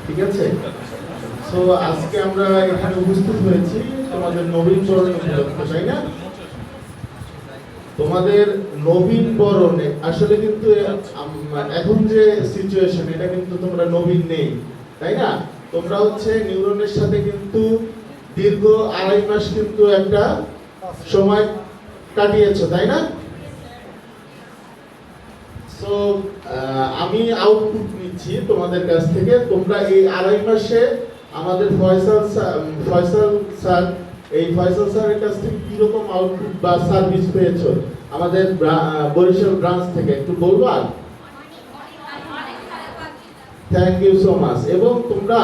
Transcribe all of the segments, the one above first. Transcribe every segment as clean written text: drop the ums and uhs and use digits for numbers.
ঠিক আছে? সো আজকে আমরা এখানে উপস্থিত হয়েছি তোমাদের নবীনবরণ উপলক্ষে, তাই না? তোমাদের নবীনবরণে আসলে কিন্তু এখন যে সিচুয়েশন, এটা কিন্তু তোমরা নবীন নেই, তাই না? তোমরা হচ্ছে নিউরনের সাথে কিন্তু দীর্ঘ 2.5 মাস কিন্তু একটা সময় কাটিয়েছো, তাই না? সো আমি আউটপুট নিচ্ছি তোমাদের কাছ থেকে। তোমরা এই 2.5 মাসে আমাদের ফয়সাল স্যার এই ফয়সাল স্যারের কাছ থেকে কিরকম আউটপুট বা সার্ভিস পেয়েছো আমাদের বরিশাল ব্রাঞ্চ থেকে একটু বলবা? Thank you so much. এবং তোমরা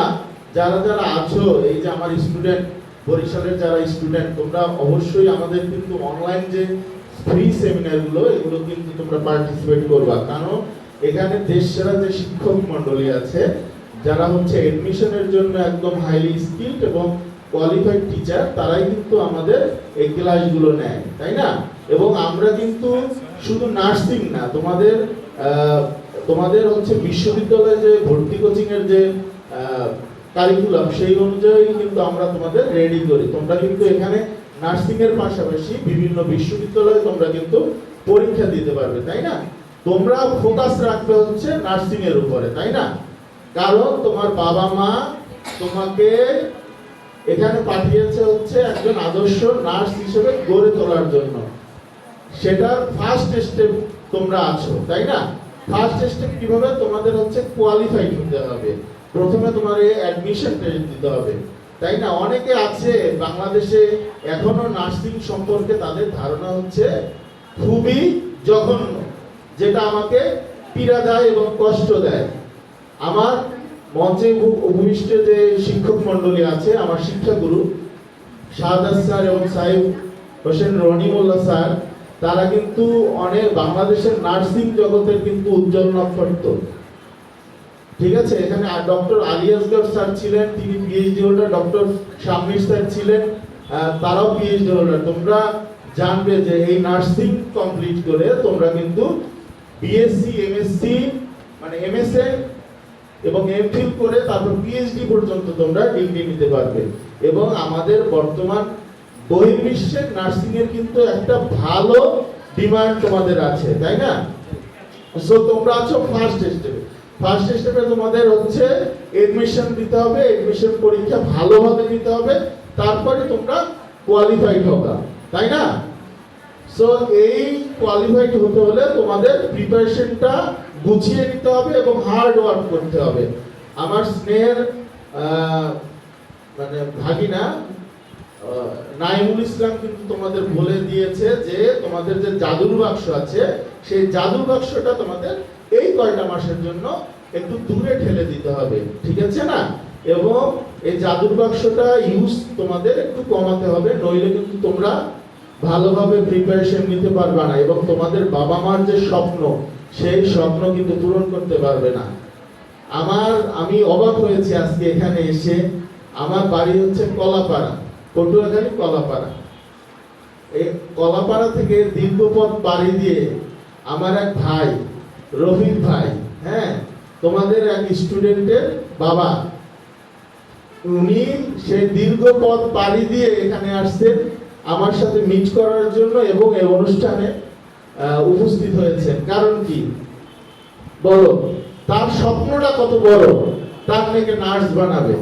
যারা যারা আছো, এই যে আমার স্টুডেন্ট, বরিশালের যারা স্টুডেন্ট, তোমরা অবশ্যই আমাদের কিন্তু অনলাইন যে ফ্রি সেমিনারগুলো, এগুলো কিন্তু তোমরা পার্টিসিপেট করবা। কারণ এখানে দেশ সেরা যে শিক্ষক মণ্ডলী আছে, যারা হচ্ছে এডমিশনের জন্য একদম হাইলি স্কিলড এবং কোয়ালিফাইড টিচার, তারাই কিন্তু আমাদের এই ক্লাসগুলো নেয়, তাই না? এবং আমরা কিন্তু শুধু নার্সিং না, তোমাদের হচ্ছে বিশ্ববিদ্যালয়ে যে ভর্তি কোচিং এর যে কারিকুলাম, সেই অনুযায়ী কিন্তু আমরা তোমাদের রেডি করি। তোমরা কিন্তু এখানে নার্সিং এর পাশাপাশি বিভিন্ন বিশ্ববিদ্যালয়ে তোমরা কিন্তু পরীক্ষা দিতে পারবে, তাই না? তোমরা ফোকাস রাখবে হচ্ছে নার্সিং এর উপরে, তাই না? কারণ তোমার বাবা মা তোমাকে এখানে পাঠিয়েছে হচ্ছে একজন আদর্শ নার্স হিসেবে গড়ে তোলার জন্য। সেটা ফার্স্ট স্টেপ তোমরা আছো, তাই না? ফার্স্ট স্টেপ কিভাবে? তোমাদের হচ্ছে কোয়ালিফাইড হতে হবে। প্রথমে তোমার এই অ্যাডমিশন টেস্ট দিতে হবে, তাই না? অনেকে আছে বাংলাদেশে এখনো নার্সিং সম্পর্কে তাদের ধারণা হচ্ছে খুবই জঘন্য, যেটা আমাকে পীড়া দেয় এবং কষ্ট দেয়। আমার মঞ্চে উপবিষ্ট যে শিক্ষক মণ্ডলী আছে, আমার শিক্ষাগুরু শাহাদাত স্যার এবং সাহেব হোসেন রহিমুল্লাহ স্যার, তারা কিন্তু অনেক বাংলাদেশের নার্সিং জগতের কিন্তু উজ্জ্বল নক্ষত্র। ঠিক আছে? এখানে ডক্টর আলী আসগর স্যার ছিলেন, তিনি পিএইচডি হোল্ডার। ডক্টর শামীর স্যার ছিলেন, তারাও পিএইচডি হোল্ডার। তোমরা জানবে যে এই নার্সিং কমপ্লিট করে তোমরা কিন্তু বিএসসি, এমএসসি, মানে এমএসএ এবং এমফিল করে তারপর পিএইচডি পর্যন্ত তোমরা ডিগ্রি নিতে পারবে। এবং আমাদের বর্তমান বহির্বিশ্বের নার্সিং এর কিন্তু একটা ভালো ডিমান্ড তোমাদের আছে, তাই না? সো তোমরা আছো ফার্স্ট স্টেপে। ফার্স্ট স্টেপে তোমাদের হচ্ছে এডমিশন দিতে হবে, এডমিশন পরীক্ষা ভালোভাবে দিতে হবে, তারপরে তোমরা কোয়ালিফাইড হবে, তাই না? সো এই কোয়ালিফাইড হতে হলে তোমাদের প্রিপারেশনটা গুছিয়ে নিতে হবে এবং হার্ড ওয়ার্ক করতে হবে। আমার স্নেহের মানে ভাগিনা নাইমুল ইসলাম কিন্তু তোমাদের বলে দিয়েছে যে তোমাদের যে জাদুর বাক্স আছে, সেই জাদুর বাক্সটা তোমাদের এই কয়টা মাসের জন্য একটু দূরে ঠেলে দিতে হবে, ঠিক আছে না? এবং এই জাদুর বাক্সটা ইউজ তোমাদের একটু কমাতে হবে, নইলে কিন্তু তোমরা ভালোভাবে প্রিপারেশন নিতে পারবে না এবং তোমাদের বাবা মার যে স্বপ্ন, সেই স্বপ্ন কিন্তু পূরণ করতে পারবে না। আমি অবাক হয়েছি আজকে এখানে এসে। আমার বাড়ি হচ্ছে কলাপাড়া, পটুয়াখালী কলাপাড়া। এই কলাপাড়া থেকে দীর্ঘ পথ পাড়ি দিয়ে আমার এক ভাই, রফিক ভাই, হ্যাঁ, তোমাদের এক স্টুডেন্টের বাবা, উনি সেই দীর্ঘ পথ পাড়ি দিয়ে এখানে আসছেন আমার সাথে মিট করার জন্য এবং এই অনুষ্ঠানে উপস্থিত হয়েছেন। কারণ কি বলো? তার স্বপ্নটা কত বড়, তার মেয়েকে নার্স বানাবে।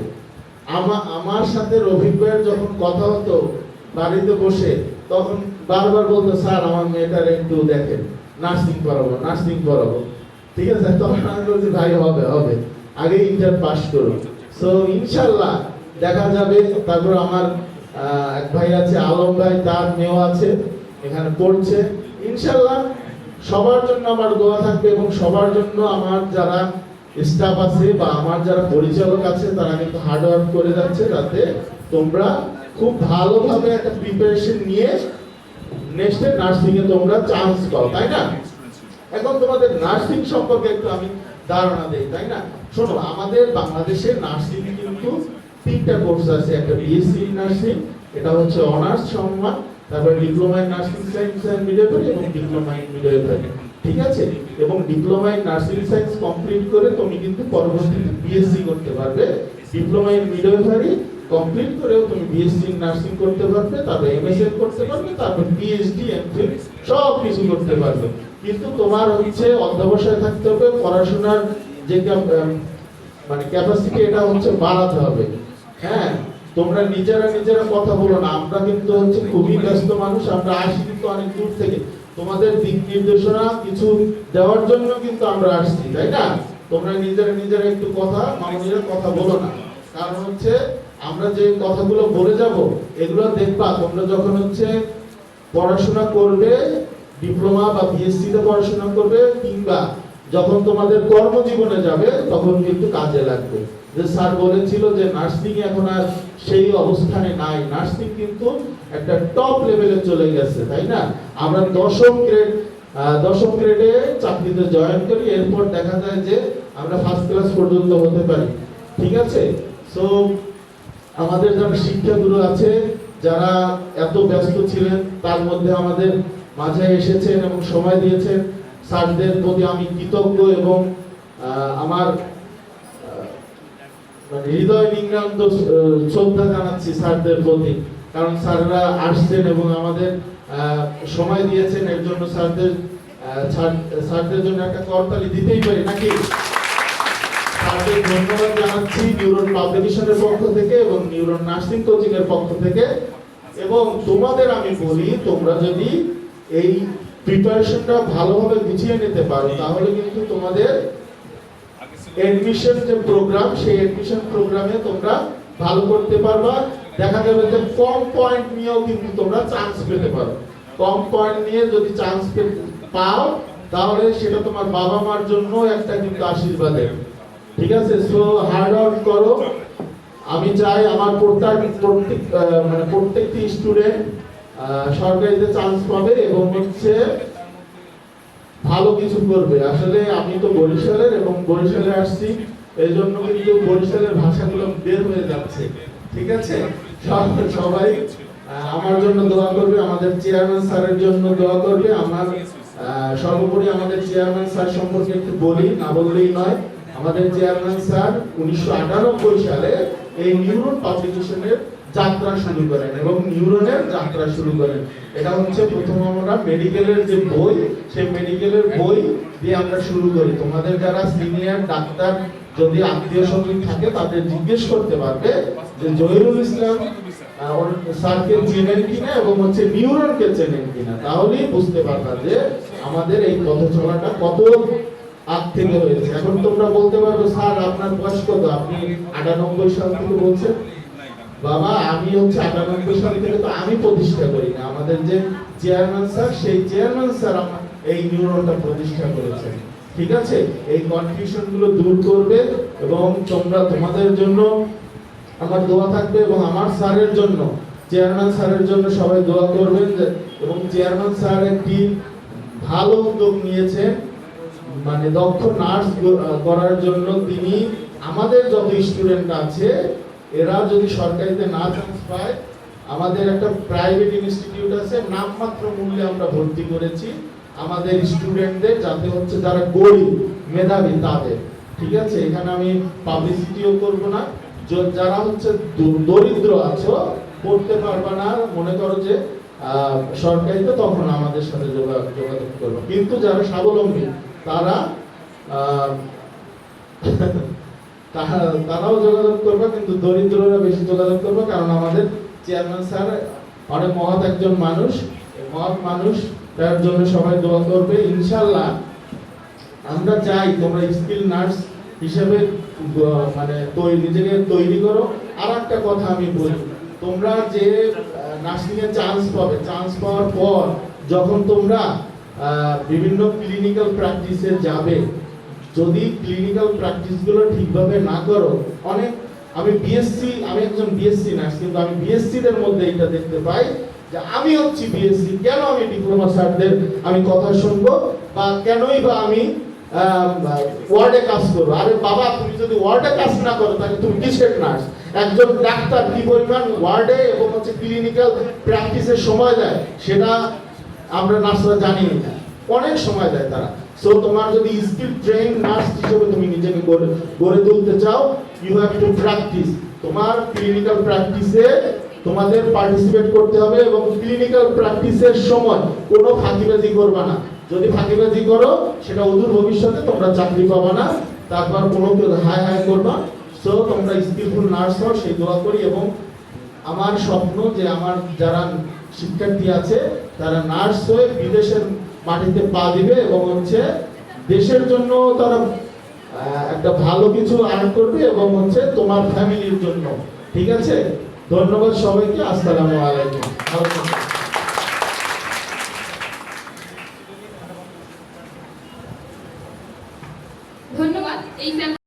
আমার সাথে রফিক ভাইয়ের যখন কথা হতো বাড়িতে বসে, তখন বারবার বলতো, স্যার আমার মেয়েটার একটু দেখেন, নার্সিং পড়াবো, নার্সিং পড়াবো। ঠিক আছে? তখন আমি বলছি, ভাই হবে হবে, আগে ইন্টার পাস করো। সো ইনশাল্লাহ দেখা যাবে। তারপর আমার এক ভাই আছে আলম ভাই, তার মেয়েও আছে এখানে পড়ছে। ইনশাল্লাহ সবার জন্য আমার দোয়া থাকবে এবং সবার জন্য আমার যারা স্টাফ আছে বা আমার যারা পরিচালক আছে, তারা কিন্তু হার্ড ওয়ার্ক করে যাচ্ছে যাতে তোমরা খুব ভালোভাবে একটা প্রিপারেশন নিয়ে নেক্সট নার্সিং এ তোমরা চান্স পাও, তাই না? এখন তোমাদের নার্সিং সম্পর্কে একটু আমি ধারণা দেই, তাই না? শোনো, আমাদের বাংলাদেশের নার্সিং কিন্তু 3টা কোর্স আছে। একটা বিএসসি নার্সিং, এটা হচ্ছে অনার্স সম্মান, তারপর diploma in nursing science and midwifery এবং ডিপ্লোমা ইন মিডওয়াইফারি, ঠিক আছে? এবং diploma in nursing science complete করে তুমি কিন্তু পরবর্তীতে বিএসসি করতে পারবে। ডিপ্লোমা ইন মিডওয়াইফারি কমপ্লিট করেও তুমি বিএসসি ইন নার্সিং করতে পারবে, তারপর এমএসএল করতে পারবে, তারপর পিএইচডি এমফিল সব কিছু করতে পারবে। কিন্তু তোমার হচ্ছে অধ্যবসায় থাকতে হবে, পড়াশোনার যে মানে ক্যাপাসিটি এটা হচ্ছে বাড়াতে হবে। হ্যাঁ, তোমরা নিজেরা কথা বলো না, আমরা কিন্তু হচ্ছে খুবই ব্যস্ত মানুষ, আমরা আসি কিন্তু অনেক দূর থেকে, তোমাদের দিক নির্দেশনা কিছু দেওয়ার জন্য কিন্তু আমরা আসছি, তাই না? তোমরা নিজেরা একটু মামুনিরা কথা বলো না, কারণ হচ্ছে আমরা যে কথাগুলো বলে যাব এগুলো দেখবা তোমরা যখন হচ্ছে পড়াশোনা করবে, ডিপ্লোমা বা বিএসসি তে পড়াশোনা করবে, কিংবা যখন তোমাদের কর্মজীবনে যাবে তখন কিন্তু কাজে লাগবে। যে স্যার বলেছিল যে নার্সিং এখন আর সেই অবস্থানে নাই, নার্সিং কিন্তু একটা টপ লেভেলে চলে গেছে, তাই না? আমরা দশম গ্রেডে চাকরিতে জয়েন করি, এরপর দেখা যায় যে আমরা ফার্স্ট ক্লাস পর্যন্ত হতে পারি, ঠিক আছে? সো আমাদের যারা শিক্ষাগুরু আছে, যারা এত ব্যস্ত ছিলেন, তার মধ্যে আমাদের মাঝে এসেছেন এবং সময় দিয়েছেন, স্যারদের প্রতি আমি কৃতজ্ঞ এবং আমার মানে হৃদয় নিংড়ান্ত শ্রদ্ধা জানাচ্ছি স্যারদের প্রতি, কারণ স্যাররা আসছেন এবং আমাদের সময় দিয়েছেন। এর জন্য স্যারদের জন্য একটা করতালি দিতেই পারি নাকি? স্যারদের ধন্যবাদ জানাচ্ছি নিউরন পাবলিকেশনের পক্ষ থেকে এবং নিউরন নার্সিং কোচিং এর পক্ষ থেকে। এবং তোমাদের আমি বলি, তোমরা যদি এই প্রিপারেশনটা ভালোভাবে গুছিয়ে নিতে পারো, তাহলে কিন্তু তোমাদের এডমিশন যে প্রোগ্রাম, সেই এডমিশন প্রোগ্রামে তোমরা ভালো করতে পারবা। দেখা যাবে যে কম পয়েন্ট নিয়েও কিন্তু তোমরা চান্স পেতে পারো। কম পয়েন্ট নিয়ে যদি চান্স পাও, তাহলে সেটা তোমার বাবা মার জন্য একটা কিন্তু আশীর্বাদের, ঠিক আছে? সো হার্ড ওয়ার্ক করো। আমি চাই আমার প্রত্যেকটি স্টুডেন্ট সরকারিতে চান্স পাবে এবং হচ্ছে ভালো কিছু করবে। আসলে আমি তো বরিশালের এবং বরিশালে আসছি, এই জন্য কিন্তু বরিশালের ভাষাগুলো বের হয়ে যাচ্ছে, ঠিক আছে? সবাই আমার জন্য দোয়া করবে, আমাদের চেয়ারম্যান স্যারের জন্য দোয়া করবে। আমার সর্বোপরি আমাদের চেয়ারম্যান স্যার সম্পর্কে একটু বলি, না বললেই নয়। আমাদের চেয়ারম্যান স্যার 1998 সালে এই নিউরন পাবলিকেশনের যাত্রা শুরু করেন এবং নিউরনের যাত্রা শুরু করেন। এটা হচ্ছে প্রথম আমরা মেডিকেলের যে বই, সেই মেডিকেলের বই দিয়ে আমরা শুরু করি। তোমাদের যারা সিনিয়র ডাক্তার যদি আত্মীয় স্বজন থাকে, তাদের জিজ্ঞেস করতে পারবে যে জহিরুল ইসলাম স্যারকে চেনেন কিনা এবং হচ্ছে নিউরনকে চেনেন কিনা, তাহলেই বুঝতে পারবা যে আমাদের এই পথ চলাটা কত আগ থেকে হয়েছে। এখন তোমরা বলতে পারবে, স্যার আপনার বয়স কত? আপনি 98 সাল থেকে বলছেন। বাবা, আমি হচ্ছে 98 সাল থেকে তো আমি প্রতিষ্ঠা করি না, আমাদের যে চেয়ারম্যান স্যার, সেই চেয়ারম্যান স্যার এই নিউরনটা প্রতিষ্ঠা করেছেন, ঠিক আছে? এই কনফিউশন গুলো দূর করবে এবং তোমরা তোমাদের জন্য আমার দোয়া থাকবে এবং আমার স্যারের জন্য, চেয়ারম্যান স্যারের জন্য সবাই দোয়া করবেন। এবং চেয়ারম্যান স্যার একটি ভালো উদ্যোগ নিয়েছেন, মানে দক্ষ নার্স করার জন্য। তিনি আমাদের যত স্টুডেন্ট আছে, এরা যদি সরকারিতে না চান্স পায়, আমাদের একটা প্রাইভেট ইনস্টিটিউট আছে, নামমাত্র মূল্যে আমরা ভর্তি করেছি আমাদের স্টুডেন্টদের, যাতে হচ্ছে যারা গরিব মেধাবী তাদের, ঠিক আছে? এখানে আমি পাবলিসিটিও করব না। যারা হচ্ছে দরিদ্র আছো, পড়তে পারবা না, মনে করো যে সরকারিতে, তখন আমাদের সাথে যোগাযোগ করবো। কিন্তু যারা স্বাবলম্বী তারাও যোগাযোগ করবে, কিন্তু দরিদ্ররা বেশি যোগাযোগ করবে, কারণ আমাদের চেয়ারম্যান স্যার অনেক মহৎ একজন মানুষ, মহৎ মানুষ, তার জন্য সবাই দোয়া করবে। ইনশাআল্লাহ আমরা চাই তোমরা স্কিল নার্স হিসেবে মানে নিজেকে তৈরি করো। আর একটা কথা আমি বলি, তোমরা যে নার্সিং এ চান্স পাবে, চান্স পাওয়ার পর যখন তোমরা বিভিন্ন ক্লিনিক্যাল প্র্যাকটিসে যাবে, যদি ক্লিনিক্যাল প্র্যাকটিসগুলো ঠিকভাবে না করো, আমি একজন বিএসসি নার্স, কিন্তু আমি বিএসসিদের মধ্যে এটা দেখতে পাই যে আমি হচ্ছি বিএসসি, কেন আমি ডিপ্লোমা স্যারদের আমি কথা শুনবো, বা কেনই বা আমি ওয়ার্ডে কাজ করবো? আরে বাবা, তুমি যদি ওয়ার্ডে কাজ না করো, তাহলে তুমি কিসের নার্স? একজন ডাক্তার কি পরিমাণ ওয়ার্ডে এবং হচ্ছে ক্লিনিক্যাল প্র্যাকটিসের সময় দেয়, সেটা আমরা নার্সরা জানি না, অনেক সময় দেয় তারা। সো তোমার যদি স্কিল ট্রেন নার্স হিসেবে তুমি নিজেকে গড়ে তুলতে চাও, ইউ হ্যাভ টু প্র্যাকটিস। তোমার ক্লিনিক্যাল প্র্যাকটিসে তোমাদের পার্টিসিপেট করতে হবে এবং ক্লিনিক্যাল প্র্যাকটিসের সময় কোনো ফাঁকিবাজি করবে না। যদি ফাঁকিবাজি করো সেটা অদূর ভবিষ্যতে তোমরা চাকরি পাবে না, তারপর কোনো কেউ হাই হাই করবা। সো তোমরা স্কিলফুল নার্স হও সেই দোয়া করি। এবং আমার স্বপ্ন যে আমার যারা শিক্ষার্থী আছে তারা নার্স হয়ে বিদেশের মাটিতে পা দিবে এবং হচ্ছে দেশের জন্য তারা একটা ভালো কিছু আর্ন করবে এবং হচ্ছে তোমার ফ্যামিলির জন্য। ঠিক আছে, ধন্যবাদ সবাইকে। আসসালামু আলাইকুম।